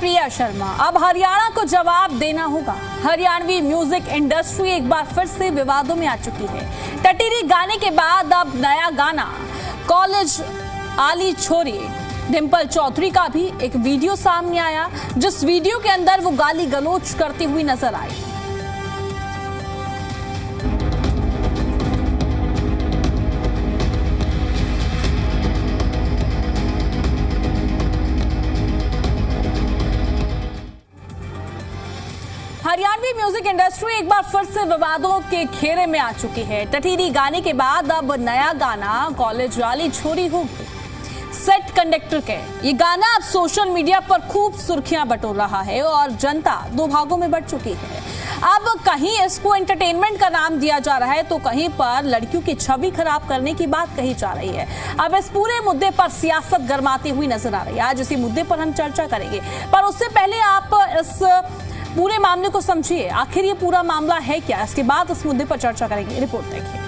प्रिया शर्मा, अब हरियाणा को जवाब देना होगा। हरियाणवी म्यूजिक इंडस्ट्री एक बार फिर से विवादों में आ चुकी है। टटीरी गाने के बाद अब नया गाना कॉलेज आली छोरी डिंपल चौधरी का भी एक वीडियो सामने आया, जिस वीडियो के अंदर वो गाली गलौज करती हुई नजर आई। हरियाणवी म्यूजिक इंडस्ट्री एक बार फिर से विवादों के घेरे में आ चुकी है। टटीरी गाने के बाद अब नया गाना कॉलेज वाली छोरी होगी सेट कंडक्टर के। ये गाना अब सोशल मीडिया पर खूब सुर्खियां बटोर रहा है और जनता दो भागों में बंट चुकी है। अब कहीं इसको एंटरटेनमेंट का नाम दिया जा रहा है तो कहीं पर लड़कियों की छवि खराब करने की बात कही जा रही है। अब इस पूरे मुद्दे पर सियासत गरमाती हुई नजर आ रही है। आज इसी मुद्दे पर हम चर्चा करेंगे, पर उससे पहले आप इस पूरे मामले को समझिए। आखिर ये पूरा मामला है क्या, इसके बाद इस मुद्दे पर चर्चा करेंगे। रिपोर्ट देखिए।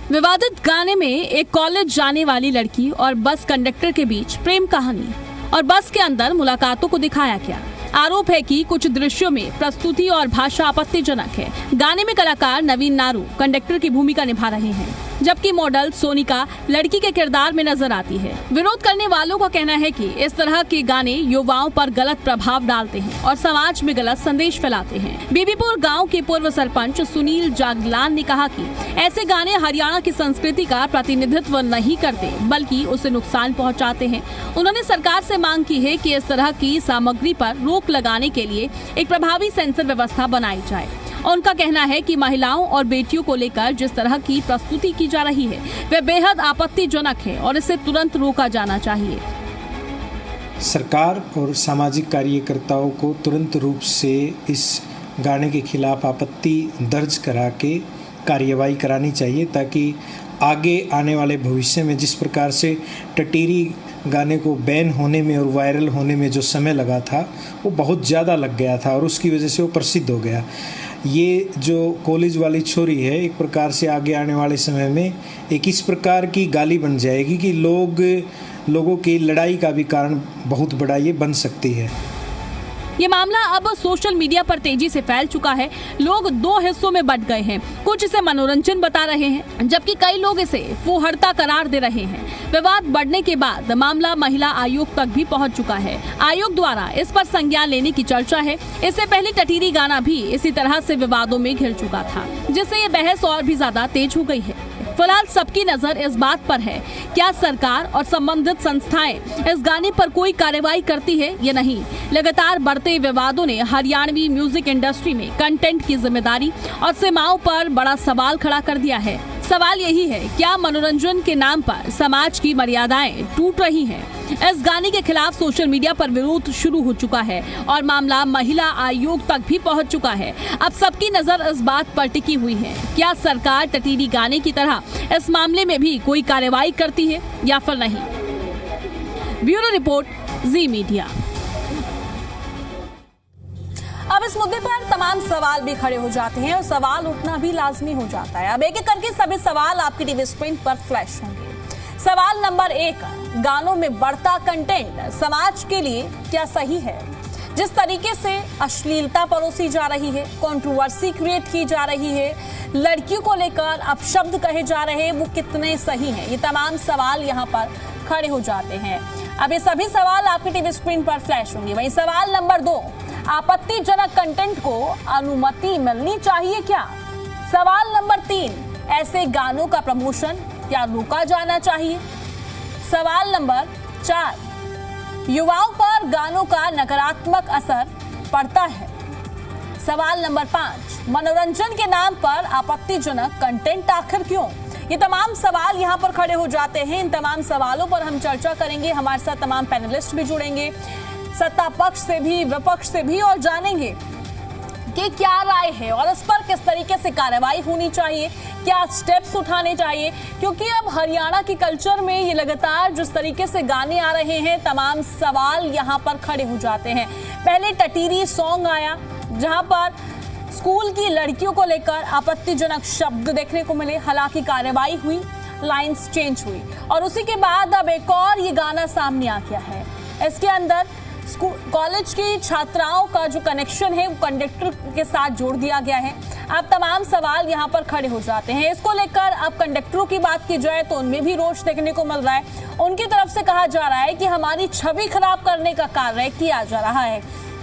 विवादित गाने में एक कॉलेज जाने वाली लड़की और बस कंडक्टर के बीच प्रेम कहानी और बस के अंदर मुलाकातों को दिखाया गया। आरोप है कि कुछ दृश्यों में प्रस्तुति और भाषा आपत्तिजनक है। गाने में कलाकार नवीन नारू कंडक्टर की भूमिका निभा रहे हैं, जबकि मॉडल सोनिका लड़की के किरदार में नजर आती है। विरोध करने वालों का कहना है कि इस तरह के गाने युवाओं पर गलत प्रभाव डालते हैं और समाज में गलत संदेश फैलाते हैं। बीबीपुर गांव के पूर्व सरपंच सुनील जागलान ने कहा कि ऐसे गाने हरियाणा की संस्कृति का प्रतिनिधित्व नहीं करते, बल्कि उसे नुकसान पहुंचाते हैं। उन्होंने सरकार से मांग की है कि इस तरह की सामग्री पर रोक लगाने के लिए एक प्रभावी सेंसर व्यवस्था बनाई जाए। उनका कहना है कि महिलाओं और बेटियों को लेकर जिस तरह की प्रस्तुति की जा रही है वह बेहद आपत्तिजनक है और इसे तुरंत रोका जाना चाहिए। सरकार और सामाजिक कार्यकर्ताओं को तुरंत रूप से इस गाने के खिलाफ आपत्ति दर्ज करा के कार्यवाही करानी चाहिए, ताकि आगे आने वाले भविष्य में जिस प्रकार से टटीरी गाने को बैन होने में और वायरल होने में जो समय लगा था वो बहुत ज़्यादा लग गया था और उसकी वजह से वो प्रसिद्ध हो गया। ये जो कॉलेज वाली छोरी है एक प्रकार से आगे आने वाले समय में एक इस प्रकार की गाली बन जाएगी कि लोगों की लड़ाई का भी कारण बहुत बड़ा ये बन सकती है। ये मामला अब सोशल मीडिया पर तेजी से फैल चुका है। लोग दो हिस्सों में बंट गए हैं। कुछ इसे मनोरंजन बता रहे हैं, जबकि कई लोग इसे फुहड़ता करार दे रहे हैं। विवाद बढ़ने के बाद मामला महिला आयोग तक भी पहुंच चुका है। आयोग द्वारा इस पर संज्ञान लेने की चर्चा है। इससे पहले टटीरी गाना भी इसी तरह से विवादों में घिर चुका था, जिससे ये बहस और भी ज्यादा तेज हो गई है। फिलहाल सबकी नजर इस बात पर है, क्या सरकार और संबंधित संस्थाएं इस गाने पर कोई कार्रवाई करती है या नहीं। लगातार बढ़ते विवादों ने हरियाणवी म्यूजिक इंडस्ट्री में कंटेंट की जिम्मेदारी और सीमाओं पर बड़ा सवाल खड़ा कर दिया है। सवाल यही है, क्या मनोरंजन के नाम पर समाज की मर्यादाएं टूट रही हैं? इस गाने के खिलाफ सोशल मीडिया पर विरोध शुरू हो चुका है और मामला महिला आयोग तक भी पहुंच चुका है। अब सबकी नजर इस बात पर टिकी हुई है, क्या सरकार टटीरी गाने की तरह इस मामले में भी कोई कार्रवाई करती है या फिर नहीं। ब्यूरो रिपोर्ट, जी मीडिया। अब इस मुद्दे पर तमाम सवाल भी खड़े हो जाते हैं और सवाल उठना भी लाजमी हो जाता है। अब एक एक करके सभी सवाल आपकी टीवी स्क्रीन पर फ्लैश होंगे। सवाल नंबर 1, गानों में बढ़ता कंटेंट समाज के लिए क्या सही है? जिस तरीके से अश्लीलता परोसी जा रही है, कंट्रोवर्सी क्रिएट की जा रही है, लड़कियों को लेकर अपशब्द कहे जा रहे हैं, वो कितने सही हैं? ये तमाम सवाल यहाँ पर खड़े हो जाते हैं। अब ये सभी सवाल आपकी टीवी स्क्रीन पर फ्लैश होंगे। वहीं सवाल नंबर 2, आपत्तिजनक कंटेंट को अनुमति मिलनी चाहिए क्या? सवाल नंबर 3, ऐसे गानों का प्रमोशन क्या रोका जाना चाहिए? सवाल नंबर 4, युवाओं पर गानों का नकारात्मक असर पड़ता है? सवाल नंबर 5, मनोरंजन के नाम पर आपत्तिजनक कंटेंट आखिर क्यों? ये तमाम सवाल यहाँ पर खड़े हो जाते हैं। इन तमाम सवालों पर हम चर्चा करेंगे। हमारे साथ तमाम पैनलिस्ट भी जुड़ेंगे, सत्ता पक्ष से भी विपक्ष से भी, और जानेंगे कि क्या राय है और इस पर किस तरीके से कार्रवाई होनी चाहिए, क्या स्टेप्स उठाने चाहिए। क्योंकि अब हरियाणा की कल्चर में ये लगातार जिस तरीके से गाने आ रहे हैं, तमाम सवाल यहाँ पर खड़े हो जाते हैं। पहले टटीरी सॉन्ग आया जहाँ पर स्कूल की लड़कियों को लेकर आपत्तिजनक शब्द देखने को मिले, हालांकि कार्रवाई हुई, लाइंस चेंज हुई और उसी के बाद अब एक और ये गाना सामने आ गया है। इसके अंदर कॉलेज की छात्राओं का जो कनेक्शन है वो कंडक्टर के साथ जोड़ दिया गया है। अब तमाम सवाल यहाँ पर खड़े हो जाते हैं। इसको लेकर अब कंडक्टरों की बात की जाए तो उनमें भी रोष देखने को मिल रहा है। उनकी तरफ से कहा जा रहा है कि हमारी छवि खराब करने का कार्य किया जा रहा है।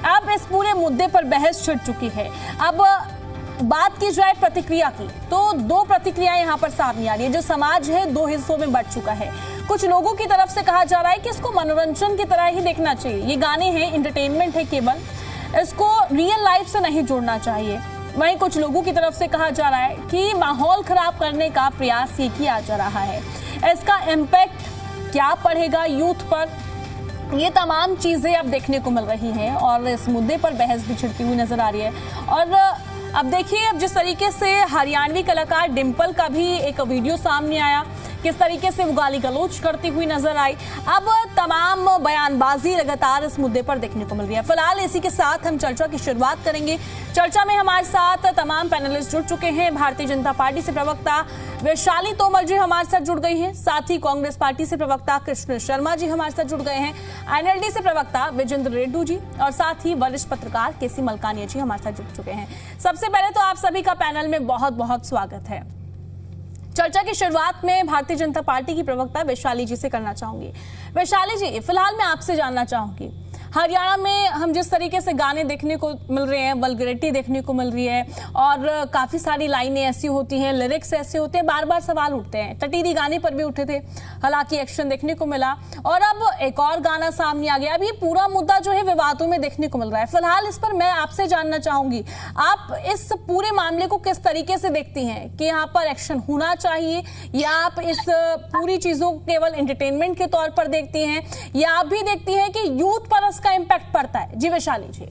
अब इस पूरे मुद्दे पर बहस छिड़ चुकी है। अब बात की जाए प्रतिक्रिया की तो दो प्रतिक्रियाएं यहाँ पर सामने आ रही है। जो समाज है दो हिस्सों में बंट चुका है। कुछ लोगों की तरफ से कहा जा रहा है कि इसको मनोरंजन की तरह ही देखना चाहिए, ये गाने हैं, एंटरटेनमेंट है केवल, इसको रियल लाइफ से नहीं जोड़ना चाहिए। वहीं कुछ लोगों की तरफ से कहा जा रहा है कि माहौल खराब करने का प्रयास ये किया जा रहा है। इसका इम्पैक्ट क्या पड़ेगा यूथ पर, ये तमाम चीजें अब देखने को मिल रही हैं और इस मुद्दे पर बहस भी छिड़ती हुई नजर आ रही है। और अब देखिए, अब जिस तरीके से हरियाणवी कलाकार डिंपल का भी एक वीडियो सामने आया, किस तरीके से वो गाली गलौज करती हुई नजर आई। अब तमाम बयानबाजी लगातार इस मुद्दे पर देखने को मिल रही है। फिलहाल इसी के साथ हम चर्चा की शुरुआत करेंगे। चर्चा में हमारे साथ तमाम पैनलिस्ट जुड़ चुके हैं। भारतीय जनता पार्टी से प्रवक्ता वैशाली तोमर जी हमारे साथ जुड़ गई हैं, साथ ही कांग्रेस पार्टी से प्रवक्ता कृष्ण शर्मा जी हमारे साथ जुड़ गए हैं, एनएलडी से प्रवक्ता विजेंद्र रेड्डी जी और साथ ही वरिष्ठ पत्रकार केसी मलकानिया जी हमारे साथ जुड़ चुके हैं। सबसे पहले तो आप सभी का पैनल में बहुत बहुत स्वागत है। चर्चा की शुरुआत में भारतीय जनता पार्टी की प्रवक्ता वैशाली जी से करना चाहूंगी। वैशाली जी, फिलहाल मैं आपसे जानना चाहूंगी, हरियाणा में हम जिस तरीके से गाने देखने को मिल रहे हैं, वल्गैरिटी देखने को मिल रही है और काफी सारी लाइनें ऐसी होती हैं, लिरिक्स ऐसे होते हैं, बार बार सवाल उठते हैं। टटीरी गाने पर भी उठे थे, हालांकि एक्शन देखने को मिला और अब एक और गाना सामने आ गया। अब ये पूरा मुद्दा जो है विवादों में देखने को मिल रहा है। फिलहाल इस पर मैं आपसे जानना चाहूंगी, आप इस पूरे मामले को किस तरीके से देखती हैं कि यहाँ पर एक्शन होना चाहिए या आप इस पूरी चीजों को केवल एंटरटेनमेंट के तौर पर देखती हैं या आप भी देखती हैं कि यूथ पर का इंपैक्ट पड़ता है? जी वैशाली जी।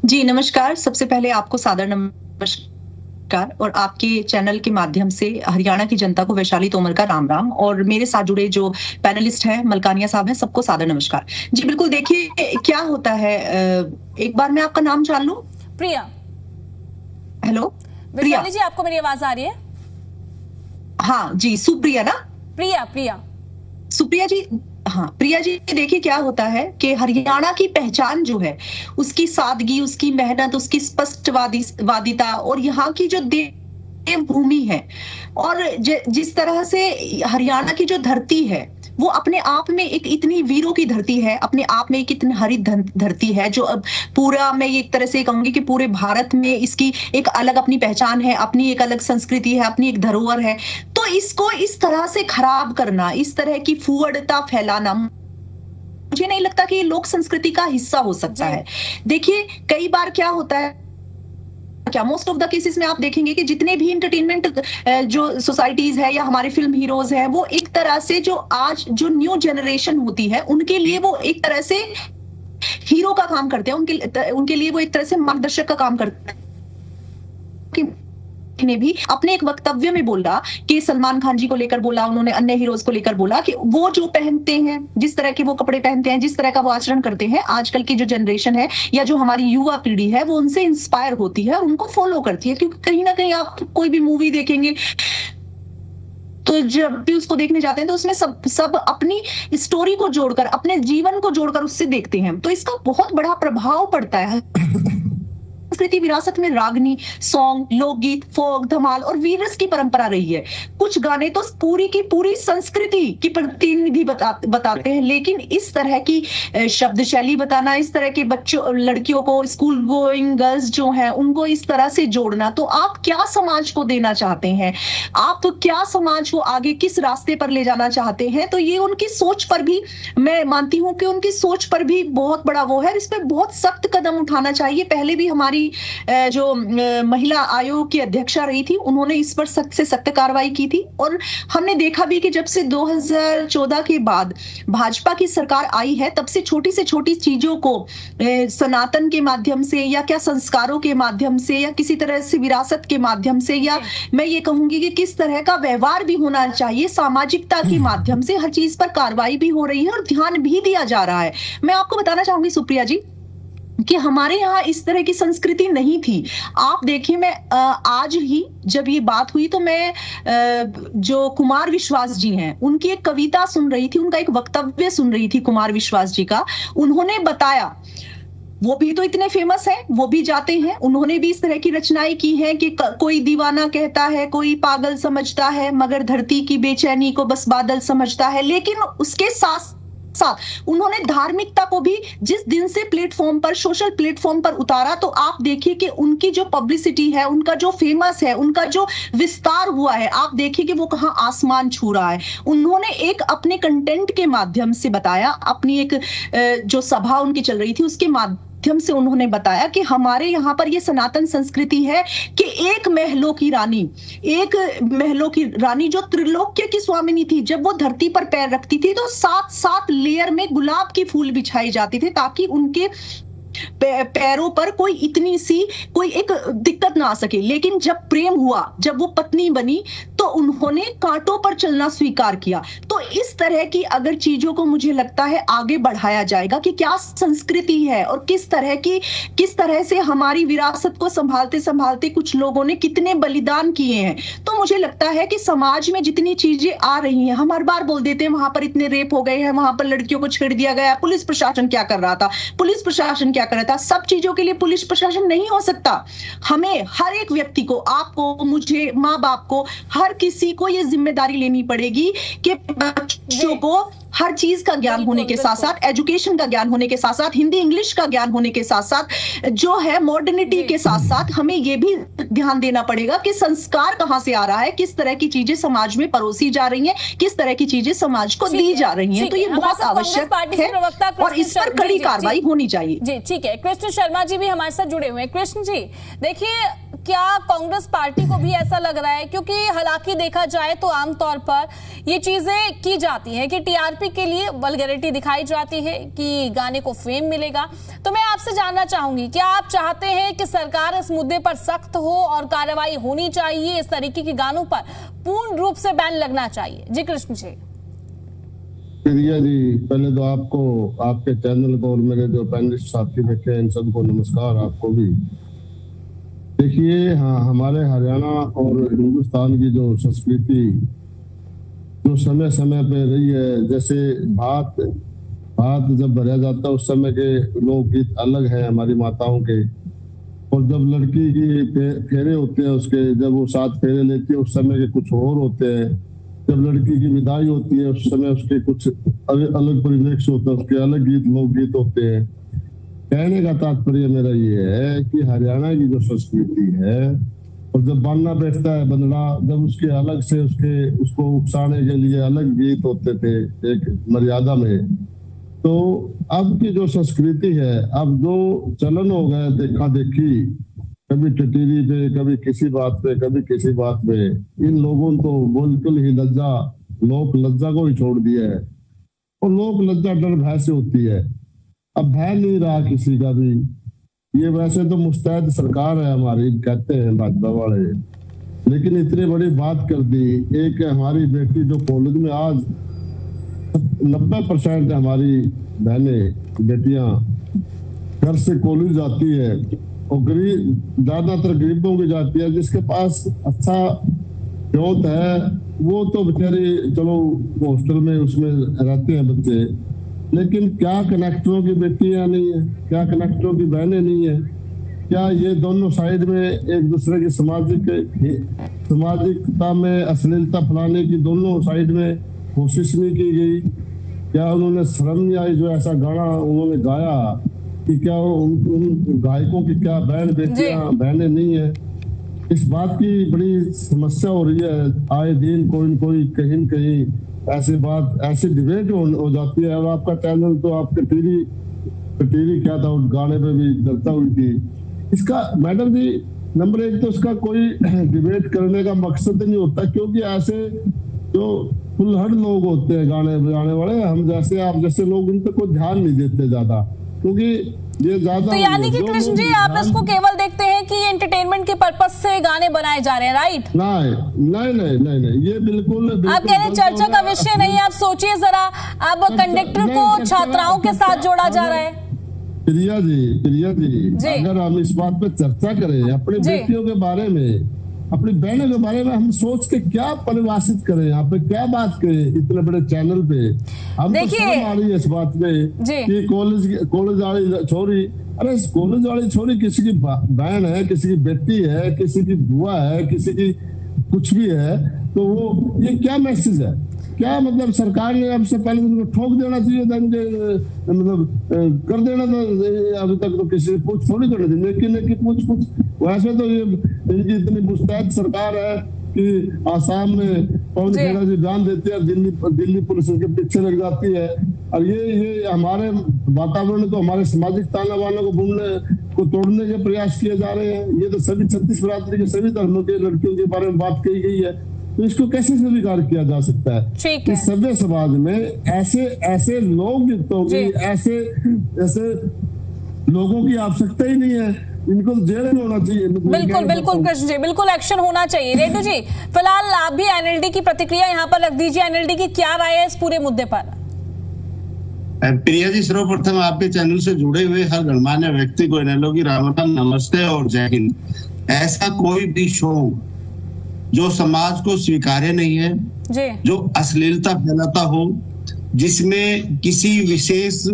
जी नमस्कार, सबसे पहले आपको सादर नमस्कार और आपके चैनल के माध्यम से हरियाणा की जनता को वैशाली तोमर का राम राम और मेरे साथ जुड़े जो पैनलिस्ट हैं मलकानिया साहब हैं, सबको सादर नमस्कार। जी बिल्कुल, देखिए क्या होता है, एक बार मैं आपका नाम जान लूं। प्रिया। हेलो प्रिया जी, आपको मेरी आवाज आ रही है? हाँ जी, सुप्रिया ना? प्रिया सुप्रिया जी, हाँ प्रिया जी, देखिए क्या होता है कि हरियाणा की पहचान जो है, उसकी सादगी, उसकी मेहनत, उसकी स्पष्टवादिता और यहाँ की जो देवभूमि है और जिस तरह से हरियाणा की जो धरती है वो अपने आप में एक इतनी वीरों की धरती है, अपने आप में एक इतनी हरित धरती है जो अब पूरा, मैं एक तरह से कहूंगी कि पूरे भारत में इसकी एक अलग अपनी पहचान है, अपनी एक अलग संस्कृति है, अपनी एक धरोहर है। तो इसको इस तरह से खराब करना, इस तरह की फुअड़ता फैलाना, मुझे नहीं लगता कि ये लोक संस्कृति का हिस्सा हो सकता है। देखिए कई बार क्या होता है, क्या मोस्ट ऑफ द केसेस में आप देखेंगे कि जितने भी एंटरटेनमेंट जो सोसाइटीज है या हमारे फिल्म हीरोज हैं, वो एक तरह से जो आज जो न्यू जनरेशन होती है उनके लिए वो एक तरह से हीरो का काम करते हैं, उनके लिए वो एक तरह से मार्गदर्शक का काम करते हैं। ने भी अपने एक वक्तव्य में बोला कि सलमान खान जी को लेकर बोला, उन्होंने अन्य हीरोज को लेकर बोला कि वो जो पहनते हैं, जिस तरह के वो कपड़े पहनते हैं, जिस तरह का वो आचरण करते हैं, आजकल की जो जनरेशन है या जो हमारी युवा पीढ़ी है वो उनसे इंस्पायर होती है और उनको फॉलो करती है। क्योंकि कहीं ना कहीं आप कोई भी मूवी देखेंगे तो जब भी उसको देखने जाते हैं तो उसमें सब अपनी स्टोरी को जोड़कर, अपने जीवन को जोड़कर उससे देखते हैं, तो इसका बहुत बड़ा प्रभाव पड़ता है। संस्कृति विरासत में रागनी, सॉन्ग, लोकगीत, फोक, धमाल और वीरस की परंपरा रही है। कुछ गाने तो पूरी की पूरी संस्कृति की प्रतिनिधि बताते हैं, लेकिन इस तरह की शब्द शैली बताना, इस तरह के बच्चों, लड़कियों को, स्कूल गोइंग गर्ल्स जो हैं उनको इस तरह से जोड़ना, तो आप क्या समाज को देना चाहते हैं? आप तो क्या समाज को आगे किस रास्ते पर ले जाना चाहते हैं? तो ये उनकी सोच पर भी, मैं मानती हूं कि उनकी सोच पर भी बहुत बड़ा वो है, इस पर बहुत सख्त कदम उठाना चाहिए। पहले भी हमारी जो महिला आयोग की अध्यक्षा रही थी, उन्होंने इस पर सख्त से सख्त कार्रवाई की थी और हमने देखा भी कि जब से 2014 के बाद भाजपा की सरकार आई है, तब से छोटी चीजों को सनातन के माध्यम से या क्या संस्कारों के माध्यम से या किसी तरह से विरासत के माध्यम से, या मैं ये कहूंगी कि किस तरह का व्यवहार भी होना चाहिए, सामाजिकता के माध्यम से हर चीज पर कार्रवाई भी हो रही है और ध्यान भी दिया जा रहा है। मैं आपको बताना चाहूंगी सुप्रिया जी कि हमारे यहाँ इस तरह की संस्कृति नहीं थी। आप देखिए, मैं आज ही जब ये बात हुई तो मैं जो कुमार विश्वास जी हैं उनकी एक कविता सुन रही थी, उनका एक वक्तव्य सुन रही थी कुमार विश्वास जी का। उन्होंने बताया, वो भी तो इतने फेमस है, वो भी जाते हैं, उन्होंने भी इस तरह की रचनाएं की हैं कि कोई दीवाना कहता है, कोई पागल समझता है, मगर धरती की बेचैनी को बस बादल समझता है। लेकिन उसके साथ साथ उन्होंने धार्मिकता को भी जिस दिन से प्लेटफॉर्म पर, सोशल प्लेटफॉर्म पर उतारा, तो आप देखिए कि उनकी जो पब्लिसिटी है, उनका जो फेमस है, उनका जो विस्तार हुआ है, आप देखिए कि वो कहां आसमान छू रहा है। उन्होंने एक अपने कंटेंट के माध्यम से बताया, अपनी एक जो सभा उनकी चल रही थी उसके माध्यम से उन्होंने बताया कि हमारे यहाँ पर ये सनातन संस्कृति है कि एक महलों की रानी जो त्रिलोक्य की स्वामिनी थी, जब वो धरती पर पैर रखती थी तो 7-7 लेयर में गुलाब की फूल बिछाए जाते थे ताकि उनके पैरों पर कोई एक दिक्कत ना आ सके। लेकिन जब प्रेम हुआ, जब वो पत्नी बनी, तो उन्होंने कांटों पर चलना स्वीकार किया। तो इस तरह की अगर चीजों को मुझे लगता है आगे बढ़ाया जाएगा कि क्या संस्कृति है और किस तरह से हमारी विरासत को संभालते संभालते कुछ लोगों ने कितने बलिदान किए हैं, तो मुझे लगता है कि समाज में जितनी चीजें आ रही हैं, हम हर बार बोल देते हैं वहां पर इतने रेप हो गए हैं, वहां पर लड़कियों को छेड़ दिया गया, पुलिस प्रशासन क्या कर रहा था, पुलिस प्रशासन क्या कर रहा था। सब चीजों के लिए पुलिस प्रशासन नहीं हो सकता। हमें हर एक व्यक्ति को, आपको, मुझे, माँ बाप को, हर किसी को ये जिम्मेदारी लेनी पड़ेगी कि बच्चों को हर चीज का ज्ञान होने के साथ साथ, एजुकेशन का ज्ञान होने के साथ साथ, हिंदी इंग्लिश का ज्ञान होने के साथ साथ, जो है मॉडर्निटी के साथ साथ, हमें ये भी ध्यान देना पड़ेगा कि संस्कार कहां से आ रहा है, किस तरह की चीजें समाज में परोसी जा रही हैं, किस तरह की चीजें समाज को दी जा रही हैं। तो ये बहुत आवश्यक है और इस पर कड़ी कार्रवाई होनी चाहिए। जी ठीक है, कृष्ण शर्मा जी भी हमारे साथ जुड़े हुए हैं। कृष्ण जी, देखिए, क्या कांग्रेस पार्टी को भी ऐसा लग रहा है, क्योंकि हालांकि देखा जाए तो आमतौर पर ये चीजें की जाती है कि टीआरपी के लिए वल्गैरिटी दिखाई जाती है कि गाने को फेम मिलेगा, तो मैं आपसे जानना चाहूंगी, क्या आप चाहते हैं कि सरकार इस मुद्दे पर सख्त हो और कार्रवाई होनी चाहिए, इस तरीके के गानों पर पूर्ण रूप से बैन लगना चाहिए? जी कृष्ण जी। प्रिया जी, पहले तो आपको, आपके चैनल को और मेरे जो पैनलिस्ट साथी बैठे हैं इन सबको नमस्कार। आपको भी देखिए, हाँ, हमारे हरियाणा और हिंदुस्तान की जो संस्कृति जो समय समय पे रही है, जैसे भात जब भरा जाता है उस समय के लोकगीत अलग है हमारी माताओं के, और जब लड़की की फेरे होते हैं उसके, जब वो 7 फेरे लेती है उस समय के कुछ और होते हैं, जब लड़की की विदाई होती है उस समय उसके कुछ अलग परिवेश होता है, उसके अलग गीत लोकगीत होते हैं। कहने का तात्पर्य मेरा ये है कि हरियाणा की जो संस्कृति है, और जब बांधना बैठता है बंदड़ा, जब उसके अलग से उसको उकसाने के लिए अलग गीत होते थे एक मर्यादा में, तो अब की जो संस्कृति है, अब जो चलन हो गया देखा देखी, कभी टटीरी पे, कभी किसी बात पे, कभी किसी बात पे, इन लोगों ने तो बिल्कुल ही लोक लज्जा को ही छोड़ दिया है। और लोक लज्जा डर भय से होती है, अब भय नहीं रहा किसी का भी। ये वैसे तो मुस्तैद सरकार है हमारी, कहते हैं भाजपा वाले, लेकिन इतनी बड़ी बात कर दी। एक हमारी बेटी जो कॉलेज में, आज 90% हमारी बहनें बेटियां घर से कॉलेज जाती है, और ज्यादातर गरीबों की जाती है। जिसके पास अच्छा जोत है वो तो बेचारे चलो हॉस्टल में उसमें रहते हैं बच्चे, लेकिन क्या कनेक्टरों की बेटियां नहीं है, क्या कनेक्टरों की बहनें नहीं है? क्या ये दोनों साइड में एक दूसरे की सामाजिकता में अश्लीलता फैलाने की दोनों साइड में कोशिश नहीं की गई? क्या उन्होंने शर्म नहीं आई जो ऐसा गाना उन्होंने गाया कि क्या उन गायकों की क्या बेटियां बहनें नहीं है? इस बात की बड़ी समस्या हो रही है। आए दिन कोई न कोई कहीं न कहीं ऐसी डिबेट हो जाती है। और आपका चैनल तो आपके टीवी क्या था, उस गाने पे भी चर्चा हुई थी। इसका मैडम जी, नंबर 1 तो इसका कोई डिबेट करने का मकसद नहीं होता, क्योंकि ऐसे जो फुलहड़ लोग होते हैं गाने बजाने वाले, हम जैसे आप जैसे लोग उन पर कोई ध्यान नहीं देते ज्यादा, क्योंकि ये ज्यादा। तो यानी कि कृष्ण जी, आप इसको केवल देखते हैं कि एंटरटेनमेंट के पर्पस से गाने बनाए जा रहे हैं, राइट? नहीं, ये बिल्कुल आप कह रहे हैं चर्चा का विषय नहीं है। आप सोचिए जरा, अब कंडक्टर को छात्राओं के साथ जोड़ा जा रहा है। प्रिया जी, अगर हम इस बात पे चर्चा करें अपनी बेटियों के बारे में, अपनी बहनों के बारे में, हम सोच के क्या परिभाषित करें, यहाँ पे क्या बात करें इतने बड़े चैनल पे। हम तो शर्म आ रही है इस बात पे कि कॉलेज वाली छोरी, अरे कॉलेज वाली छोरी किसी की बहन है, किसी की बेटी है, किसी की बुआ है, किसी की कुछ भी है, तो वो ये क्या मैसेज है? क्या मतलब सरकार ने अब से पहले उनको ठोक देना चाहिए था, मतलब कर देना था। अभी तक तो किसी पूछ थोड़ी करनी थी, लेकिन पूछ वैसे तो ये इनकी इतनी मुस्तैद सरकार है कि आसाम में पवन खेड़ा जी बयान देते हैं, दिल्ली पुलिस के पीछे लग जाती है। और ये हमारे वातावरण को, हमारे सामाजिक ताना बाना को तोड़ने के प्रयास किए जा रहे हैं। ये तो सभी 36 बिरादरी के सभी धर्मों के लड़कियों के बारे में बात कही गई है, तो इसको कैसे स्वीकार किया जा सकता है? इस सभ्य समाज में ऐसे लोग होगी, ऐसे लोगों की आवश्यकता ही नहीं है, इनको जेल में होना चाहिए। बिल्कुल कृष्ण जी, बिल्कुल एक्शन होना चाहिए। रेड्डू जी, फिलहाल आप भी एनएलडी की प्रतिक्रिया यहाँ पर रख दीजिए, एनएलडी की क्या राय है इस पूरे मुद्दे पर? प्रिया जी, सर्वप्रथम आपके चैनल से जुड़े हुए हर गणमान्य व्यक्ति को एनएलओ की राम राम, नमस्ते और जय हिंद। ऐसा कोई भी शो जो समाज को स्वीकार्य नहीं है, जो अश्लीलता फैलाता हो, जिसमें किसी विशेष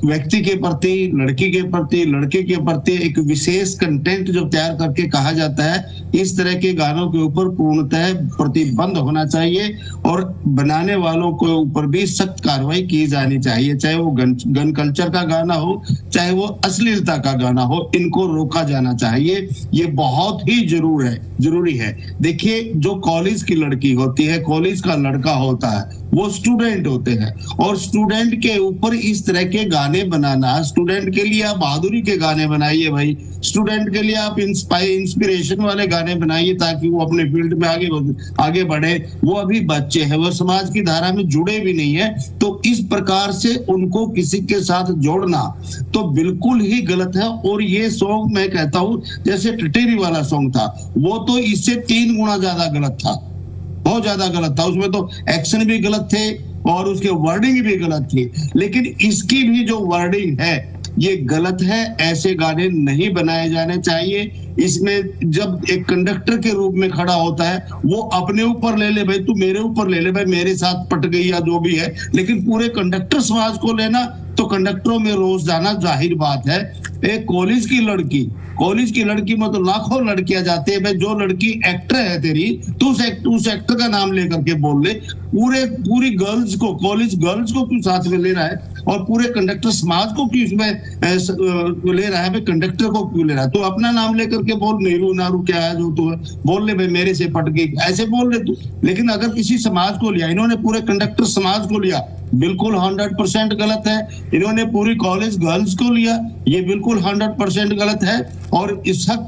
व्यक्ति के प्रति, लड़की के प्रति, लड़के के प्रति एक विशेष कंटेंट जो तैयार करके कहा जाता है, इस तरह के गानों के ऊपर पूर्णतः प्रतिबंध होना चाहिए और बनाने वालों के ऊपर भी सख्त कार्रवाई की जानी चाहिए। चाहे वो गन कल्चर का गाना हो, चाहे वो अश्लीलता का गाना हो, इनको रोका जाना चाहिए। ये बहुत ही जरूरी है। देखिए, जो कॉलेज की लड़की होती है, कॉलेज का लड़का होता है, वो स्टूडेंट होते हैं, और स्टूडेंट के ऊपर इस तरह के गाने बनाना, स्टूडेंट के लिए आप बहादुरी के गाने बनाइए भाई, स्टूडेंट के लिए आप इंस्पिरेशन वाले गाने बनाइए ताकि वो अपने फील्ड में आगे बढ़े। वो अभी बच्चे हैं, वो समाज की धारा में जुड़े भी नहीं है, तो इस प्रकार से उनको किसी के साथ जोड़ना तो बिल्कुल ही गलत है। और ये सॉन्ग मैं कहता हूँ, जैसे टिटेरी वाला सॉन्ग था, वो तो इससे 3 गुना ज्यादा गलत था, बहुत ज्यादा गलत था। उसमें तो एक्शन भी गलत थे और उसके वर्डिंग भी गलत थी, लेकिन इसकी भी जो वर्डिंग है ये गलत है। ऐसे गाने नहीं बनाए जाने चाहिए। इसमें जब एक कंडक्टर के रूप में खड़ा होता है, वो अपने ऊपर ले ले भाई, तू मेरे ऊपर ले ले भाई, मेरे साथ पट गई या जो भी है, लेकिन पूरे कंडक्टर समाज को लेना तो कंडक्टरों में रोज जाना जाहिर बात है। एक कॉलेज की लड़की में तो लाखों लड़कियां जाती है भाई, जो लड़की एक्टर है तेरी, तू उस एक्टर का नाम लेकर के बोल ले। पूरी गर्ल्स को, कॉलेज गर्ल्स को क्यों साथ में ले रहा है, और पूरे कंडक्टर समाज को क्यों इसमें ले रहा है भाई, कंडक्टर को क्यों ले रहा है? तो अपना नाम लेकर के बोल, नीरू नारू क्या है जो तू है, बोल ले भाई मेरे से पट गई, ऐसे बोल ले तू। लेकिन अगर किसी समाज को लिया, इन्होंने पूरे कंडक्टर समाज को लिया, बिल्कुल 100% गलत है। इन्होंने पूरी कॉलेज गर्ल्स को लिया, ये बिल्कुल 100% गलत है। और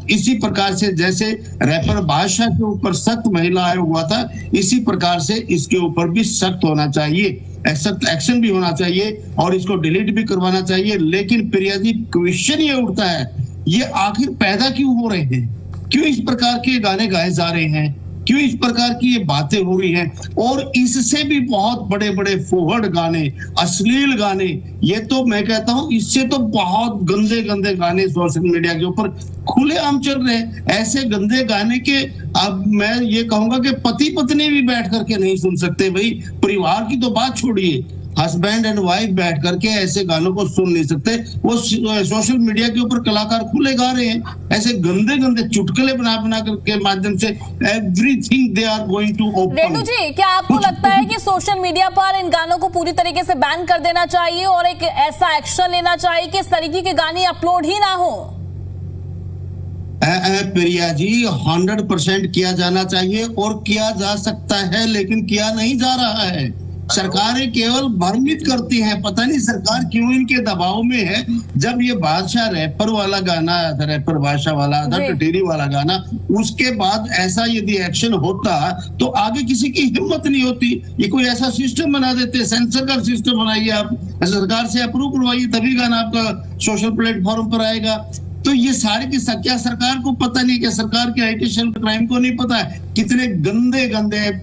इसी प्रकार से जैसे रैपर बादशाह के ऊपर सख्त महिला आयोग हुआ था, इसी प्रकार से इसके ऊपर भी सख्त होना चाहिए, सख्त एक्शन भी होना चाहिए और इसको डिलीट भी करवाना चाहिए। लेकिन प्रिया जी, क्वेश्चन ये उठता है, ये आखिर पैदा क्यों हो रहे हैं? क्यों इस प्रकार के गाने गाए जा रहे हैं? क्यों इस प्रकार की ये बातें हो रही हैं? और इससे भी बहुत बड़े बड़े फोहड़ गाने, अश्लील गाने, ये तो मैं कहता हूं इससे तो बहुत गंदे गंदे गाने सोशल मीडिया के ऊपर खुलेआम चल रहे हैं। ऐसे गंदे गाने के अब मैं ये कहूंगा कि पति पत्नी भी बैठ करके नहीं सुन सकते भाई, परिवार की तो बात छोड़िए, हस्बैंड एंड वाइफ बैठ करके ऐसे गानों को सुन नहीं सकते। वो सोशल मीडिया के ऊपर कलाकार खुले गा रहे हैं, ऐसे गंदे गंदे चुटकुले बना के माध्यम से everything they are going to open. Reddy ji, क्या आपको लगता है कि सोशल मीडिया पर इन गानों को पूरी तरीके से बैन कर देना चाहिए और एक ऐसा एक्शन लेना चाहिए कि इस तरीके के गाने अपलोड ही ना हो? प्रिया जी, 100% किया जाना चाहिए और किया जा सकता है, लेकिन किया नहीं जा रहा है। सरकारें केवल भ्रमित करती हैं, पता नहीं सरकार क्यों इनके दबाव में है। जब ये बादशाह रैपर वाला गाना आया था, रैपर बादशाह वाला था, टिटेरी वाला गाना, उसके बाद ऐसा यदि एक्शन होता तो आगे किसी की हिम्मत नहीं होती। ये कोई ऐसा सिस्टम बना देते, सेंसर का सिस्टम बनाइए, आप सरकार से अप्रूव करवाइए, तभी गाना आपका सोशल प्लेटफॉर्म पर आएगा। तो ये सारे की क्या सरकार को पता नहीं, क्या सरकार के IT सेल क्राइम को नहीं पता है? कितने गंदे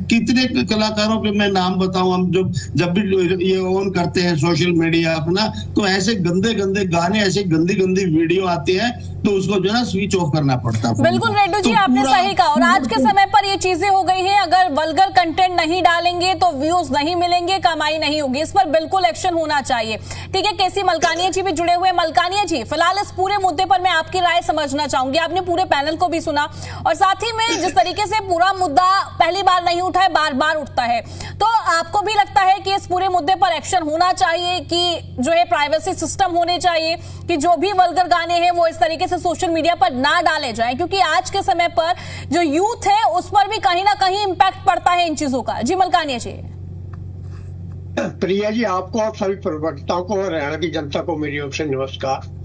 कितने कलाकारों के मैं नाम बताऊं, हम जब भी ये ऑन करते हैं सोशल मीडिया अपना, तो ऐसे गंदे गाने, ऐसे गंदी वीडियो आती है, तो उसको जो है स्विच ऑफ करना पड़ता है। बिल्कुल रेड्डू जी, आपने सही कहा। और आज के समय पर ये चीजें हो गई हैं, अगर वल्गर कंटेंट नहीं डालेंगे तो व्यूज नहीं मिलेंगे, कमाई नहीं होगी। इस पर बिल्कुल एक्शन होना चाहिए। ठीक है, केसी मलकानिया जी भी जुड़े हुए हैं। मलकानिया जी, फिलहाल इस पूरे मुद्दे पर मैं आपकी राय समझना चाहूंगी। आपने पूरे पैनल को भी सुना और साथ ही में जिस तरीके से पूरा मुद्दा पहली बार नहीं उठा है, बार बार उठता है, तो आपको भी लगता है कि इस पूरे मुद्दे पर एक्शन होना चाहिए, कि जो है प्राइवेसी सिस्टम होने चाहिए, कि जो भी वल्गर गाने हैं वो इस तरीके से सोशल मीडिया पर ना डाले जाएं, क्योंकि आज के समय पर जो यूथ है उस पर भी कहीं ना कहीं इंपैक्ट पड़ता है इन चीजों का। जी मलकानिया जी। प्रिया जी, आपको और सभी प्रवक्ताओं को, हरियाणा की जनता को मेरी ओर से नमस्कार।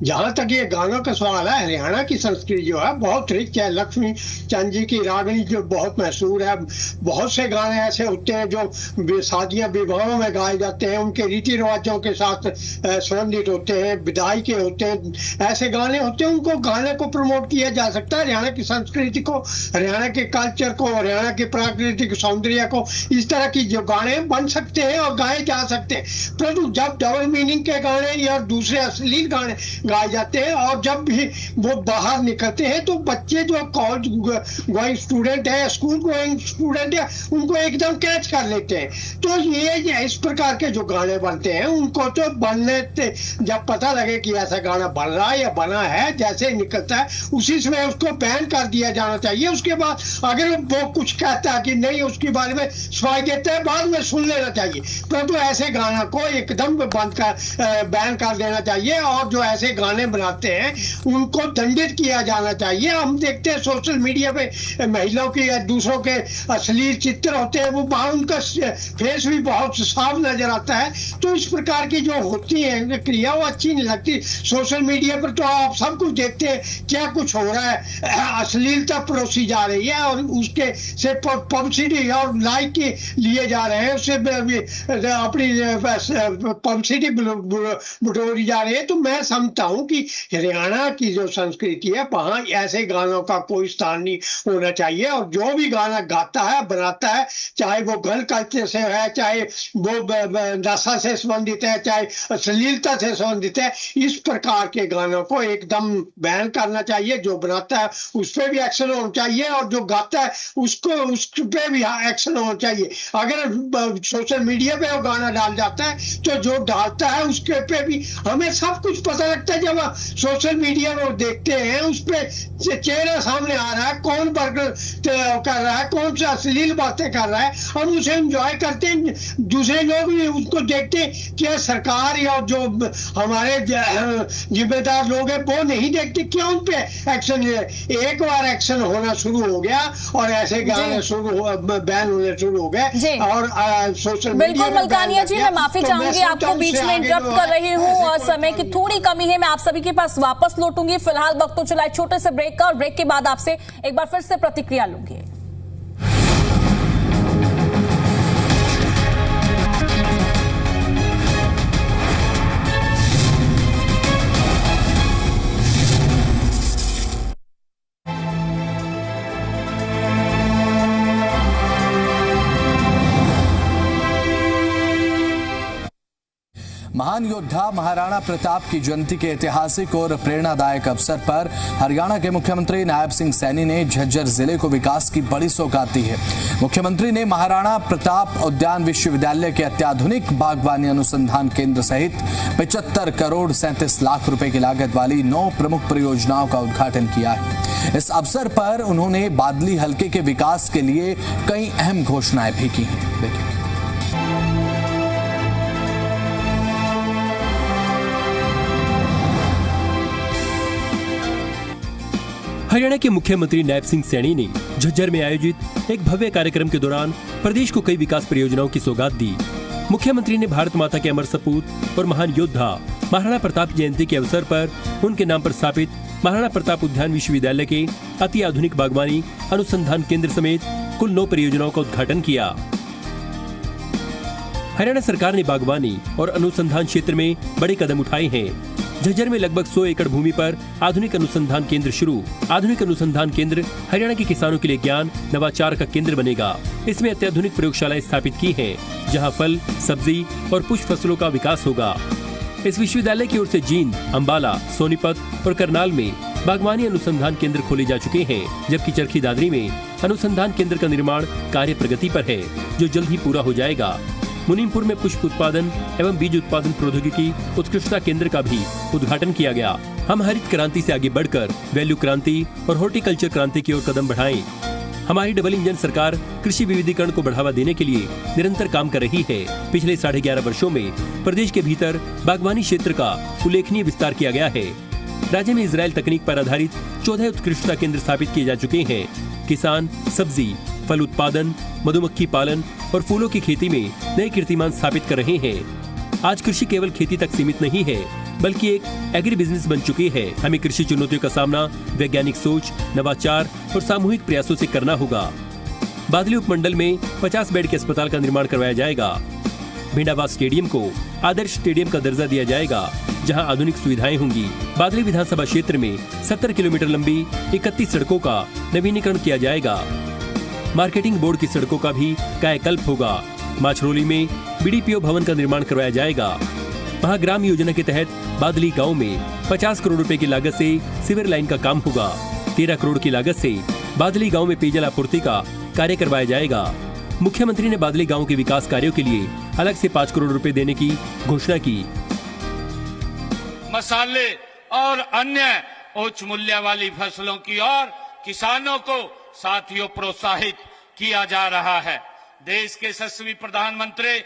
जहां तक ये गानों का सवाल है, हरियाणा की संस्कृति जो है बहुत रिच है। लक्ष्मी चंद जी की रागनी जो बहुत मशहूर है। बहुत से गाने ऐसे होते हैं जो शादियां विवाहों में गाए जाते हैं, उनके रीति रिवाजों के साथ संबंधित होते हैं, विदाई के होते हैं, ऐसे गाने होते हैं। उनको गाने को प्रमोट किया जा सकता है, हरियाणा की संस्कृति को, हरियाणा के कल्चर को, हरियाणा के प्राकृतिक सौंदर्य को। इस तरह की जो गाने बन सकते हैं और गाए जा सकते हैं। परंतु जब डबल मीनिंग के गाने या दूसरे अश्लील गाने गाए जाते हैं और जब भी वो बाहर निकलते हैं, तो बच्चे जो कॉलेज गोइंग स्टूडेंट है, स्कूल गोइंग स्टूडेंट है, उनको एकदम कैच कर लेते हैं। तो ये इस प्रकार के जो गाने बनते हैं, उनको तो बनने जब पता लगे कि ऐसा गाना बन रहा है या बना है, जैसे ही निकलता है उसी समय उसको बैन कर दिया जाना चाहिए। उसके बाद अगर वो कुछ कहता है कि नहीं, उसके बारे में सफाई देता है, बाद में सुन लेना चाहिए। परंतु ऐसे गाना को एकदम बैन कर देना चाहिए और जो ऐसे गाने बनाते हैं उनको दंडित किया जाना चाहिए। हम देखते हैं सोशल मीडिया पे महिलाओं की या दूसरों के अश्लील चित्र होते हैं, वो उनका फेस भी बहुत साफ नजर आता है। तो इस प्रकार की जो होती है क्रिया, वो अच्छी नहीं लगती। सोशल मीडिया पर तो आप सब कुछ देखते हैं, क्या कुछ हो रहा है, अश्लीलता परोसी जा रही है और उसके से पब्लिसिटी और लाइक के लिए जा रहे हैं, उससे अपनी पब्लिसिटी बटोरी जा रही है। तो मैं समझता हूं कि हरियाणा की जो संस्कृति है, वहां ऐसे गानों का कोई स्थान नहीं होना चाहिए। और जो भी गाना गाता है, बनाता है, चाहे वो गल कल्चर से है, चाहे वो नशा से संबंधित है, चाहे अश्लीलता से संबंधित है, इस प्रकार के गानों को एकदम बैन करना चाहिए। जो बनाता है उस पर भी एक्शन होना चाहिए और जो गाता है उस पर भी एक्शन होना चाहिए। अगर सोशल मीडिया पे वो गाना डाल जाता है, तो जो डालता है उसके पे भी हमें सब कुछ पता लगता है। जब सोशल मीडिया में देखते हैं, उस पे चेहरा सामने आ रहा है, कौन बर्गर कर रहा है, कौन सा अश्लील बातें कर रहा है, हम उसे एंजॉय करते हैं। दूसरे लोग भी उसको देखते हैं। क्या सरकार या जो हमारे जिम्मेदार लोग हैं वो नहीं देखते? क्यों उन पे एक्शन है? एक बार एक्शन होना शुरू हो गया और ऐसे गाने बैन होने शुरू हो गए और सोशल मीडिया। बिल्कुल मलकानिया जी, मैं माफी चाहूंगी, आपको बीच में इंटरप्ट कर रही हूँ और समय की थोड़ी कमी है। मैं आप सभी के पास वापस लौटूंगी। फिलहाल वक्त तो चला छोटे से ब्रेक का और ब्रेक के बाद आपसे एक बार फिर से प्रतिक्रिया लूंगी। महान योद्धा महाराणा प्रताप की जयंती के ऐतिहासिक और प्रेरणादायक अवसर पर हरियाणा के मुख्यमंत्री नायब सिंह सैनी ने झज्जर जिले को विकास की बड़ी सौगात दी है। मुख्यमंत्री ने महाराणा प्रताप उद्यान विश्वविद्यालय के अत्याधुनिक बागवानी अनुसंधान केंद्र सहित 75 करोड़ 37 लाख रुपए की लागत वाली 9 प्रमुख परियोजनाओं का उद्घाटन किया है। इस अवसर पर उन्होंने बादली हलके के विकास के लिए कई अहम घोषणाएं भी की हैं। देखिए। हरियाणा के मुख्यमंत्री नायब सिंह सैनी ने झज्जर में आयोजित एक भव्य कार्यक्रम के दौरान प्रदेश को कई विकास परियोजनाओं की सौगात दी। मुख्यमंत्री ने भारत माता के अमर सपूत और महान योद्धा महाराणा प्रताप की जयंती के अवसर पर उनके नाम पर स्थापित महाराणा प्रताप उद्यान विश्वविद्यालय के अति आधुनिक बागवानी अनुसंधान केंद्र समेत कुल 9 परियोजनाओं का उद्घाटन किया। हरियाणा सरकार ने बागवानी और अनुसंधान क्षेत्र में बड़े कदम उठाए हैं, झज्जर में लगभग 100 एकड़ भूमि पर आधुनिक अनुसंधान केंद्र शुरू। आधुनिक अनुसंधान केंद्र हरियाणा के किसानों के लिए ज्ञान नवाचार का केंद्र बनेगा। इसमें अत्याधुनिक प्रयोगशालाएं स्थापित की हैं, जहां फल, सब्जी और पुष्प फसलों का विकास होगा। इस विश्वविद्यालय की ओर से जींद, अंबाला, सोनीपत और करनाल में बागवानी अनुसंधान केंद्र खोले जा चुके हैं, जबकि चरखी दादरी में अनुसंधान केंद्र का निर्माण कार्य प्रगति पर है, जो जल्द ही पूरा हो जाएगा। मुनीमपुर में पुष्प उत्पादन एवं बीज उत्पादन प्रौद्योगिकी उत्कृष्टता केंद्र का भी उद्घाटन किया गया। हम हरित क्रांति से आगे बढ़कर वैल्यू क्रांति और हॉर्टिकल्चर क्रांति की ओर कदम बढ़ाएं। हमारी डबल इंजन सरकार कृषि विविधीकरण को बढ़ावा देने के लिए निरंतर काम कर रही है। पिछले 11.5 वर्षों में प्रदेश के भीतर बागवानी क्षेत्र का उल्लेखनीय विस्तार किया गया है। राज्य में इजराइल तकनीक पर आधारित 14 उत्कृष्टता केंद्र स्थापित किए जा चुके हैं। किसान सब्जी, फल उत्पादन, मधुमक्खी पालन और फूलों की खेती में नए कीर्तिमान स्थापित कर रहे हैं। आज कृषि केवल खेती तक सीमित नहीं है, बल्कि एक एग्री बिजनेस बन चुकी है। हमें कृषि चुनौतियों का सामना वैज्ञानिक सोच, नवाचार और सामूहिक प्रयासों से करना होगा। बादली उपमंडल में 50 बेड के अस्पताल का निर्माण करवाया जाएगा। भिंडावास स्टेडियम को आदर्श स्टेडियम का दर्जा दिया जाएगा, जहां आधुनिक सुविधाएं होंगी। बादली विधानसभा क्षेत्र में 70 किलोमीटर लंबी 31 सड़कों का नवीनीकरण किया जाएगा। मार्केटिंग बोर्ड की सड़कों का भी कायाकल्प होगा। माछरोली में बीडीपीओ भवन का निर्माण करवाया जाएगा। महाग्राम योजना के तहत बादली गांव में 50 करोड़ रुपए की लागत से सीवर लाइन का काम होगा। 13 करोड़ की लागत से बादली गांव में पेयजल आपूर्ति का कार्य करवाया जाएगा। मुख्यमंत्री ने बादली गांव के विकास कार्यों के लिए अलग से 5 करोड़ रुपए देने की घोषणा की। मसाले और अन्य उच्च मूल्य वाली फसलों की ओर किसानों को साथियों प्रोत्साहित किया जा रहा है। देश के यशस्वी प्रधानमंत्री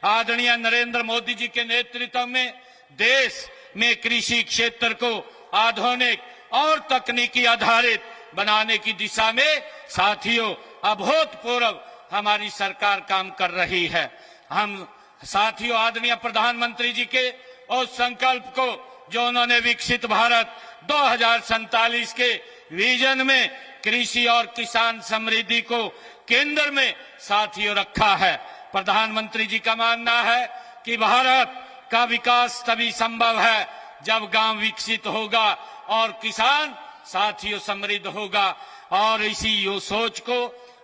आदरणीय नरेंद्र मोदी जी के नेतृत्व में देश में कृषि क्षेत्र को आधुनिक और तकनीकी आधारित बनाने की दिशा में साथियों अभूतपूर्व हमारी सरकार काम कर रही है। हम साथियों आदरणीय प्रधानमंत्री जी के उस संकल्प को जो उन्होंने विकसित भारत 2047 के विजन में कृषि और किसान समृद्धि को केंद्र में साथियों रखा है। प्रधानमंत्री जी का मानना है कि भारत का विकास तभी संभव है जब गांव विकसित होगा और किसान साथियों समृद्ध होगा। और इसी सोच को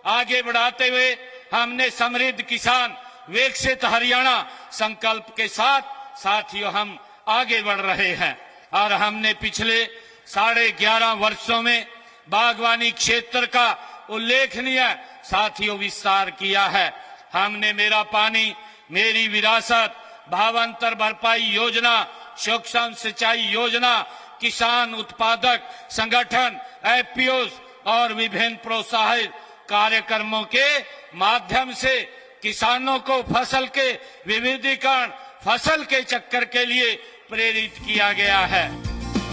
आगे बढ़ाते हुए हमने समृद्ध किसान विकसित हरियाणा संकल्प के साथ साथियों हम आगे बढ़ रहे हैं। और हमने पिछले 11.5 वर्षों में बागवानी क्षेत्र का उल्लेखनीय साथियों विस्तार किया है। हमने मेरा पानी मेरी विरासत, भावांतर भरपाई योजना, सूक्ष्म सिंचाई योजना, किसान उत्पादक संगठन एफपीओ और विभिन्न प्रोत्साहित कार्यक्रमों के माध्यम से किसानों को फसल के विविधीकरण, फसल के चक्कर के लिए प्रेरित किया गया है।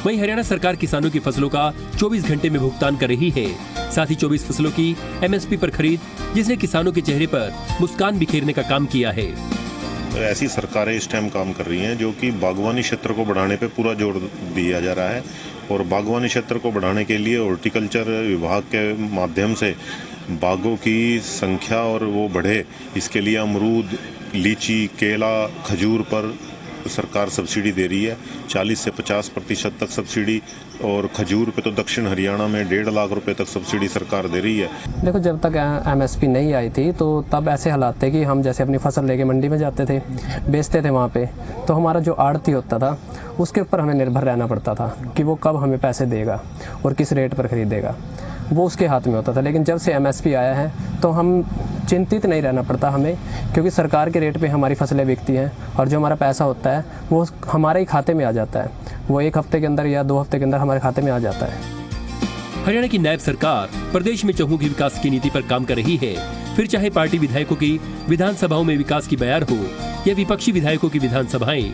वहीं हरियाणा सरकार किसानों की फसलों का 24 घंटे में भुगतान कर रही है। साथ ही 24 फसलों की एमएसपी पर खरीद, जिसने किसानों के चेहरे पर मुस्कान बिखेरने का काम किया है। ऐसी सरकारें इस टाइम काम कर रही हैं जो कि बागवानी क्षेत्र को बढ़ाने पे पूरा जोर दिया जा रहा है। और बागवानी क्षेत्र को बढ़ाने के लिए हॉर्टिकल्चर विभाग के माध्यम से बागों की संख्या और वो बढ़े, इसके लिए अमरूद, लीची, केला, खजूर पर सरकार सब्सिडी दे रही है। 40 से 50% तक सब्सिडी, और खजूर पे तो दक्षिण हरियाणा में 1.5 लाख रुपए तक सब्सिडी सरकार दे रही है। देखो, जब तक एमएसपी नहीं आई थी तो तब ऐसे हालात थे कि हम जैसे अपनी फसल लेके मंडी में जाते थे, बेचते थे वहाँ पे, तो हमारा जो आड़ती होता था उसके ऊपर हमें निर्भर रहना पड़ता था कि वो कब हमें पैसे देगा और किस रेट पर खरीदेगा, वो उसके हाथ में होता था। लेकिन जब से एमएसपी आया है तो हम चिंतित नहीं रहना पड़ता हमें, क्योंकि सरकार के रेट पे हमारी फसलें बिकती हैं और जो हमारा पैसा होता है वो हमारे ही खाते में आ जाता है। वो 1 हफ्ते के अंदर या 2 हफ्ते के अंदर हमारे खाते में आ जाता है। हरियाणा की नायब सरकार प्रदेश में चहुमुखी विकास की नीति पर काम कर रही है। फिर चाहे पार्टी विधायकों की विधानसभाओं में विकास की बयार हो या विपक्षी विधायकों की विधानसभाएं,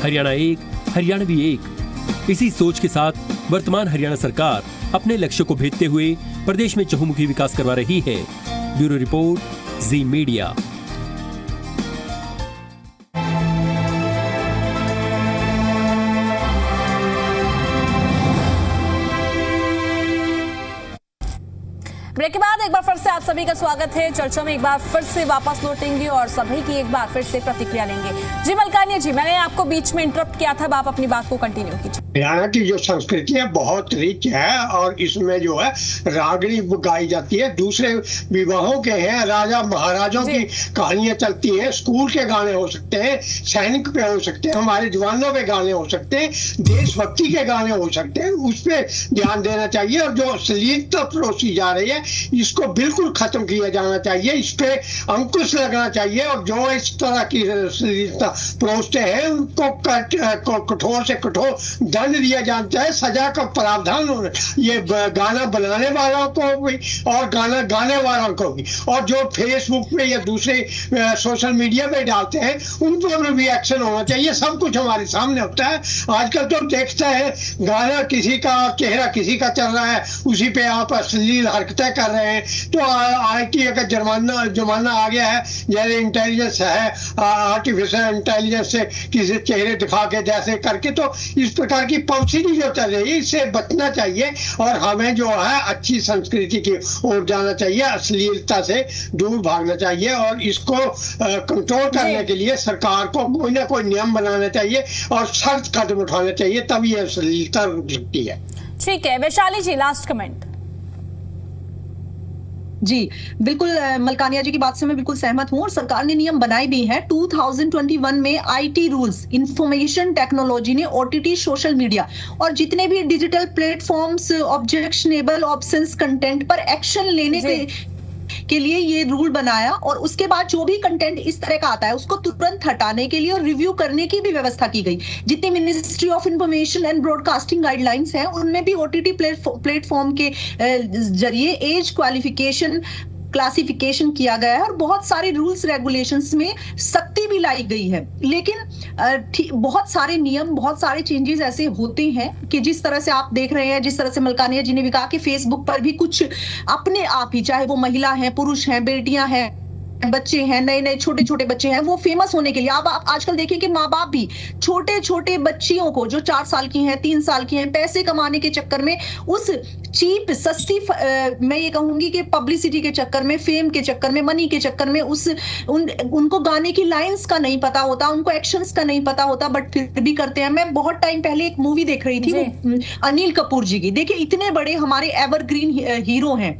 हरियाणा एक, हरियाणवी एक। इसी सोच के साथ वर्तमान हरियाणा सरकार अपने लक्ष्य को भेदते हुए प्रदेश में चहुमुखी विकास करवा रही है। ब्यूरो रिपोर्ट, जी मीडिया। ब्रेक के बाद एक बार फिर से आप सभी का स्वागत है। चर्चा में एक बार फिर से वापस लौटेंगे और सभी की एक बार फिर से प्रतिक्रिया लेंगे। जी मलकानिया जी, मैंने आपको बीच में इंटरप्ट किया था, आप अपनी बात को कंटिन्यू कीजिए। हरियाणा की जो संस्कृति है बहुत रिच है और इसमें जो है रागनी गाई जाती है, दूसरे विवाहों के हैं, राजा महाराजों की कहानियां चलती हैं, स्कूल के गाने हो सकते हैं, सैनिक पे हो सकते हैं, हमारे जवानों पे गाने हो सकते हैं, देशभक्ति के गाने हो सकते हैं, उस पे ध्यान देना चाहिए। और जो अश्लीलता परोसी जा रही है इसको बिल्कुल खत्म किया जाना चाहिए, इस पे अंकुश लगना चाहिए और जो इस तरह की अश्लीलता परोसते हैं उनको कठोर से कठोर दंड दिया जाना चाहिए, सजा का प्रावधान होना। ये गाना बनाने वालों को भी और गाना गाने वालों को भी, और जो फेसबुक पे या दूसरे सोशल मीडिया पे डालते हैं उन पर भी एक्शन होना चाहिए। सब कुछ हमारे सामने होता है आजकल, तो देखता है गाना किसी का, चेहरा किसी का चल रहा है, उसी पे आप अश्लील हरकतें कर रहे हैं। तो IT का जमाना आ गया है, जैसे इंटेलिजेंस है, आर्टिफिशियल इंटेलिजेंस से किसी चेहरे दिखा के जैसे करके, तो इस प्रकार की पब्लिसिटी जो चल रही है इससे बचना चाहिए और हमें जो है अच्छी संस्कृति की ओर जाना चाहिए, अश्लीलता से दूर भागना चाहिए और इसको कंट्रोल करने के लिए सरकार को कोई ना कोई नियम बनाना चाहिए और सख्त कदम उठाना चाहिए, तब ये अश्लीलता रुक सकती है। ठीक है, वैशाली जी लास्ट कमेंट। जी बिल्कुल, मलकानिया जी की बात से मैं बिल्कुल सहमत हूं और सरकार ने नियम बनाए भी हैं। 2021 में IT रूल्स, इंफॉर्मेशन टेक्नोलॉजी ने OTT, सोशल मीडिया और जितने भी digital platforms objectionable options content पर एक्शन लेने के लिए ये रूल बनाया और उसके बाद जो भी कंटेंट इस तरह का आता है उसको तुरंत हटाने के लिए और रिव्यू करने की भी व्यवस्था की गई। जितने ministry of information and broadcasting guidelines हैं उनमें भी OTT प्लेटफॉर्म के जरिए एज क्लासिफिकेशन किया गया है और बहुत सारे रूल्स रेगुलेशंस में सख्ती भी लाई गई है। लेकिन बहुत सारे नियम, बहुत सारे चेंजेस ऐसे होते हैं कि जिस तरह से आप देख रहे हैं, जिस तरह से मलकानिया जी ने भी कहा कि फेसबुक पर भी कुछ अपने आप ही, चाहे वो महिला हैं, पुरुष हैं, बेटियां हैं, बच्चे हैं, नए नए छोटे छोटे बच्चे हैं, वो फेमस होने के लिए आप आजकल देखें कि माँ बाप भी छोटे छोटे बच्चियों को जो 4 साल की हैं, 3 साल की हैं, पैसे कमाने के चक्कर में उस चीप सस्ती मैं ये कहूंगी कि पब्लिसिटी के चक्कर में, फेम के चक्कर में, मनी के चक्कर में उनको गाने की लाइंस का नहीं पता होता, उनको एक्शंस का नहीं पता होता, बट फिर भी करते हैं। मैं बहुत टाइम पहले एक मूवी देख रही थी, अनिल कपूर जी की। देखिए इतने बड़े हमारे एवरग्रीन हीरो हैं,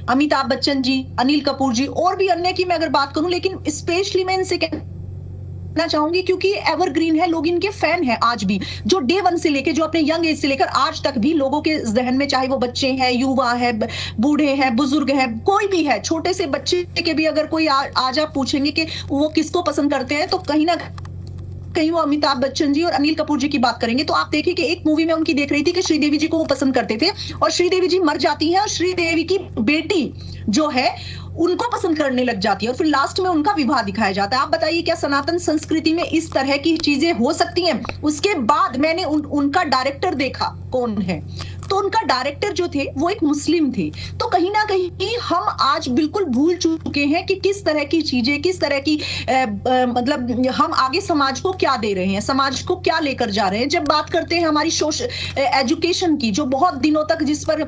अमिताभ बच्चन जी, अनिल कपूर जी और भी अन्य की मैं अगर बात करूं, लेकिन स्पेशली मैं इनसे कहना चाहूंगी क्योंकि एवरग्रीन है, लोग इनके फैन हैं आज भी, जो डे 1 से लेके, जो अपने यंग एज से लेकर आज तक भी लोगों के जहन में, चाहे वो बच्चे हैं, युवा है, बूढ़े हैं, बुजुर्ग हैं, कोई भी है, छोटे से बच्चे के भी अगर कोई आज आप पूछेंगे कि वो किसको पसंद करते हैं तो कहीं ना कहीं वो अमिताभ बच्चन जी और अनिल कपूर जी की बात करेंगे। तो आप देखिए कि एक मूवी में उनकी देख रही थी कि श्रीदेवी जी को वो पसंद करते थे और श्रीदेवी जी मर जाती हैं और श्रीदेवी की बेटी जो है उनको पसंद करने लग जाती है और फिर लास्ट में उनका विवाह दिखाया जाता है। आप बताइए क्या सनातन संस्कृति में इस तरह की चीजें हो सकती हैं? उसके बाद मैंने उनका डायरेक्टर देखा कौन है, तो उनका डायरेक्टर जो थे वो एक मुस्लिम थे। तो कहीं ना कहीं हम आज बिल्कुल भूल चुके हैं कि किस तरह की चीजें, किस तरह की मतलब हम आगे समाज को क्या दे रहे हैं, समाज को क्या लेकर जा रहे हैं। जब बात करते हैं हमारी एजुकेशन की, जो बहुत दिनों तक जिस पर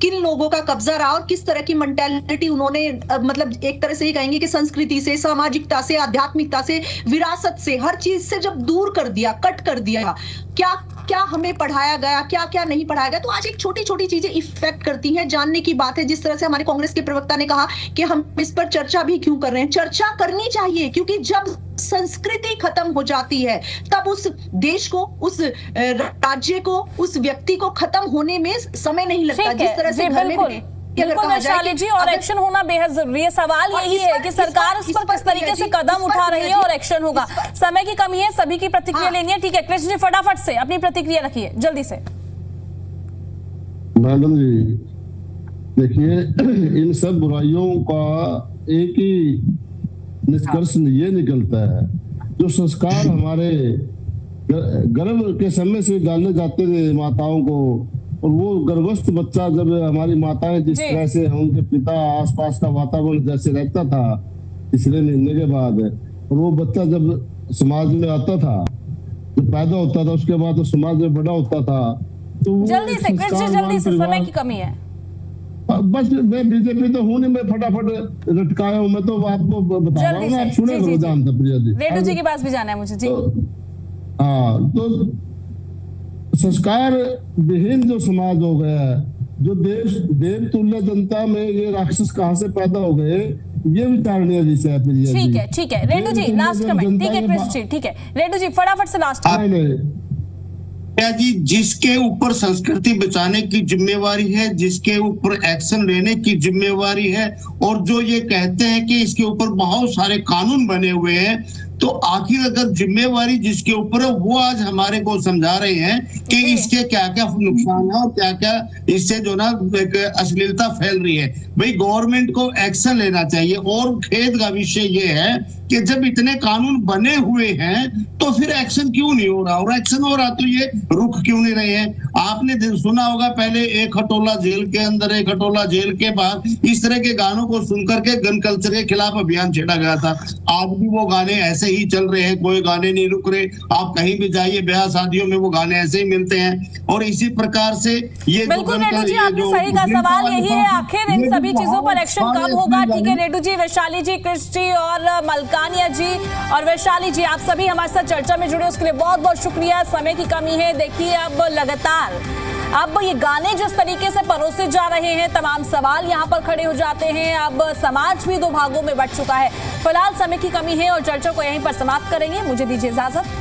किन लोगों का कब्जा रहा और किस तरह की मेंटालिटी उन्होंने मतलब एक तरह से ये कहेंगे कि संस्कृति से, सामाजिकता से, आध्यात्मिकता से, विरासत से, हर चीज से जब दूर कर दिया, कट कर दिया, क्या क्या हमें पढ़ाया गया, क्या क्या नहीं पढ़ाया गया, तो आज एक छोटी छोटी चीजें इफेक्ट करती हैं। जानने की बात है, जिस तरह से हमारे कांग्रेस के प्रवक्ता ने कहा कि हम इस पर चर्चा भी क्यों कर रहे हैं, चर्चा करनी चाहिए क्योंकि जब संस्कृति खत्म हो जाती है तब उस देश को, उस राज्य को, उस व्यक्ति को खत्म होने में समय नहीं लगता। जिस तरह से घर में बिल्कुल वैशाली जी, और एक्शन होना बेहद जरूरी है। सवाल यही है कि सरकार इस पर किस तरीके से कदम उठा रही है और एक्शन होगा। समय की कमी है, सभी की प्रतिक्रिया लेनी है। ठीक है कृष्ण जी, फटाफट से अपनी प्रतिक्रिया रखिए जल्दी से। मैडम जी देखिए, इन सब बुराइयों का एक ही निष्कर्ष ये निकलता है, जो संस्कार हमारे गर्भ के समय से डालने जाते थे माताओं को, और वो गर्भस्थ बच्चा जब हमारी माताएं जिस तरह से उनके पिता आसपास का वातावरण जैसे रहता था तीसरे महीने के बाद, और वो बच्चा जब समाज में आता था, जब पैदा होता था, उसके बाद तो समाज में बड़ा होता था, तो जल्दी से कृष्ण, जल्दी से, समय की कमी है। बस मैं बीजेपी तो हूँ नहीं, मैं फटाफट लटकाया हूँ, मैं तो आपको बता रहा हूँ, आप सुने ध्यान से प्रिया जी। रेणु जी के पास भी जाना है मुझे जी। हाँ, तो संस्कार विहीन जो समाज हो गया है, जो देव तुल्य जनता में ये राक्षस कहाँ से पैदा हो गए, ये विचारणीय विषय है प्रिया जी। ठीक है रेणु जी, लास्ट कमेंट। ठीक है कृष्ण जी, ठीक है रेणु जी फटाफट से लास्ट। जी, जिसके ऊपर संस्कृति बचाने की जिम्मेवारी है, जिसके ऊपर एक्शन लेने की जिम्मेवारी है, और जो ये कहते हैं कि इसके ऊपर बहुत सारे कानून बने हुए हैं, तो आखिर अगर जिम्मेवारी जिसके ऊपर है वो आज हमारे को समझा रहे हैं कि इसके क्या क्या नुकसान है और क्या क्या इससे जो ना एक अश्लीलता फैल रही है। भाई गवर्नमेंट को एक्शन लेना चाहिए। और खेद का विषय ये है कि जब इतने कानून बने हुए हैं तो फिर एक्शन क्यों नहीं हो रहा, और एक्शन हो रहा तो ये रुक क्यों नहीं रहे हैं। आपने सुना होगा पहले एक खटोला जेल के अंदर, एक खटोला जेल के बाहर, इस तरह के गानों को सुनकर के गन कल्चर के खिलाफ अभियान छेड़ा गया था। आज भी वो गाने ऐसे ही चल रहे हैं, कोई गाने नहीं रुक रहे। आप कहीं भी जाइए ब्याह शादियों में वो गाने ऐसे ही मिलते हैं। और इसी प्रकार से ये बिल्कुल रेणु जी आपने सही कहा, सवाल यही है आखिर इन सभी चीजों पर एक्शन कब होगा। ठीक है रेणु जी, वैशाली जी, कृष्ण जी और मलकानिया जी और वैशाली जी, आप सभी हमारे साथ चर्चा में जुड़े उसके लिए बहुत बहुत शुक्रिया। समय की कमी है, देखिए अब लगातार अब ये गाने जिस तरीके से परोसे जा रहे हैं, तमाम सवाल यहाँ पर खड़े हो जाते हैं। अब समाज भी दो भागों में बंट चुका है। फिलहाल समय की कमी है और चर्चा को यहीं पर समाप्त करेंगे। मुझे दीजिए इजाजत।